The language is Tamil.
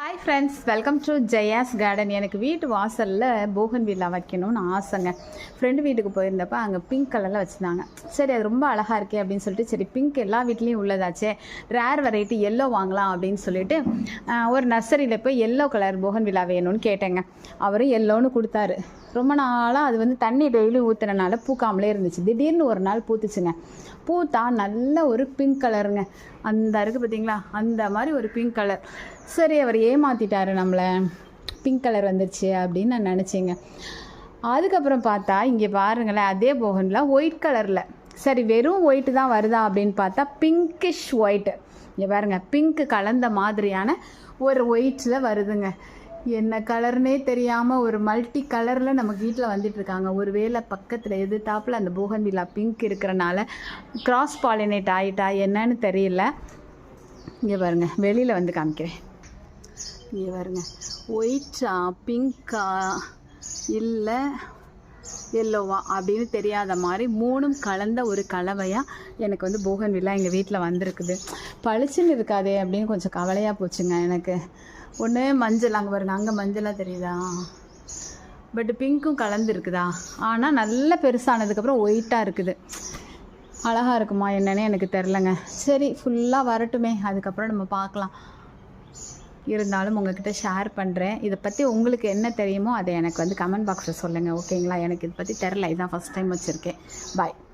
Hi friends, welcome to Jaya's garden. எனக்கு வீட்டு வாசலில் போகன்வில்லா வைக்கணும்னு ஆசைங்க. ஃப்ரெண்டு வீட்டுக்கு போயிருந்தப்போ அங்கே பிங்க் கலரில் வச்சுருந்தாங்க. சரி, அது ரொம்ப அழகாக இருக்கே அப்படின்னு சொல்லிட்டு, சரி பிங்க் எல்லா வீட்லேயும் உள்ளதாச்சே, ரேர் வெரைட்டி எல்லோ வாங்கலாம் அப்படின்னு சொல்லிட்டு ஒரு நர்சரியில் போய் எல்லோ கலர் போகன்வில்லா வேணும்னு கேட்டேங்க. அவரும் எல்லோன்னு கொடுத்தாரு. ரொம்ப நாளாக அது வந்து தண்ணி டெய்லி ஊற்றுறனால பூக்காமலே இருந்துச்சு. திடீர்னு ஒரு நாள் பூத்துச்சுங்க. பூத்தா நல்ல ஒரு பிங்க் கலருங்க. அந்த இருக்குது பார்த்தீங்களா, அந்த மாதிரி ஒரு பிங்க் கலர். சரி, அவர் ஏமாற்றிட்டாரு நம்மளை, பிங்க் கலர் வந்துருச்சு அப்படின்னு நான் நினச்சேங்க. அதுக்கப்புறம் பார்த்தா இங்கே பாருங்களேன், அதே போகன்ல ஒயிட் கலரில். சரி, வெறும் ஒயிட்டு தான் வருதா அப்படின்னு பார்த்தா பிங்கிஷ் ஒயிட்டு. இங்கே பாருங்கள், பிங்க்கு கலந்த மாதிரியான ஒரு ஒயிட்டில் வருதுங்க. என்ன கலர்னே தெரியாமல் ஒரு மல்டி கலரில் நம்ம வீட்டில் வந்துட்டுருக்காங்க. ஒரு வேளை பக்கத்தில் எதிர்த்தாப்பில் அந்த போகன்வில்லா பிங்க் இருக்கிறனால கிராஸ் பாலினேட் ஆகிட்டா என்னன்னு தெரியல. இங்கே பாருங்கள், வெளியில் வந்து காமிக்கிறேன். இங்கே பாருங்க, ஒயிட்டா பிங்க்கா இல்லை எல்லோவா அப்படின்னு தெரியாத மாதிரி மூணும் கலந்த ஒரு கலவையாக எனக்கு வந்து போகன்வில்லா எங்கள் வீட்டில் வந்திருக்குது. பளிச்சுன்னு இருக்காதே அப்படின்னு கொஞ்சம் கவலையாக போச்சுங்க எனக்கு. ஒன்று மஞ்சள், அங்கே பாருங்க, அங்கே மஞ்சளாக தெரியுதா, பட் பிங்க்கும் கலந்து இருக்குதா. ஆனால் நல்ல பெருசானதுக்கப்புறம் ஒயிட்டாக இருக்குது. அழகாக இருக்குமா என்னன்னே எனக்கு தெரிலங்க. சரி, ஃபுல்லாக வரட்டுமே, அதுக்கப்புறம் நம்ம பார்க்கலாம். இருந்தாலும் உங்கள்கிட்ட ஷேர் பண்ணுறேன். இதை பற்றி உங்களுக்கு என்ன தெரியுமோ அதை எனக்கு வந்து கமெண்ட் பாக்ஸில் சொல்லுங்கள், ஓகேங்களா? எனக்கு இதை பற்றி தெரில, இதுதான் ஃபஸ்ட் டைம் வச்சுருக்கேன். பாய்.